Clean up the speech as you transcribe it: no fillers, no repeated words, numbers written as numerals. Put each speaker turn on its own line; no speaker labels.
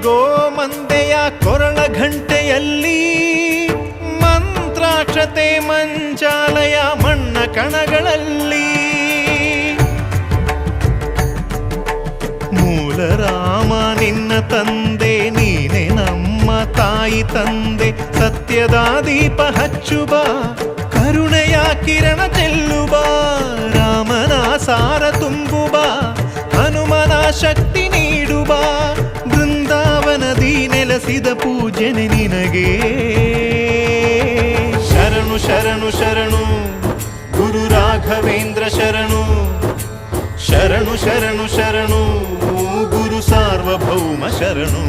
ಗೋಮಂದೆಯ ಕೊರಳ ಘಂಟೆಯಲ್ಲಿ ಮಂತ್ರಾಕ್ಷತೆ ಮಂಚಾಲಯ ಮಣ್ಣ ಕಣಗಳಲ್ಲಿ ಮೂಲ ರಾಮ ನಿನ್ನ ತಂದೆ ನೀನೆ ನಮ್ಮ ತಾಯಿ ತಂದೆ ಸತ್ಯದ ದೀಪ ಹಚ್ಚುಬ ಕರುಣೆಯ ಕಿರಣ ಚೆಲ್ಲುಬ ರಾಮನ ಸಾರ ತುಂಬುಬ ಹನುಮನ ಶಕ್ತಿ ನೀಡುಬ ಬೃಂದಾವನದಿ ನೆಲೆಸಿದ ಪೂಜನೆ ನಿನಗೆ ಶರಣು ಶರಣು ಶರಣು ಗುರು ರಾಘವೇಂದ್ರ ಶರಣು ಶರಣು ಶರಣು ಶರಣು ಗುರು ಸಾರ್ವಭೌಮ ಶರಣು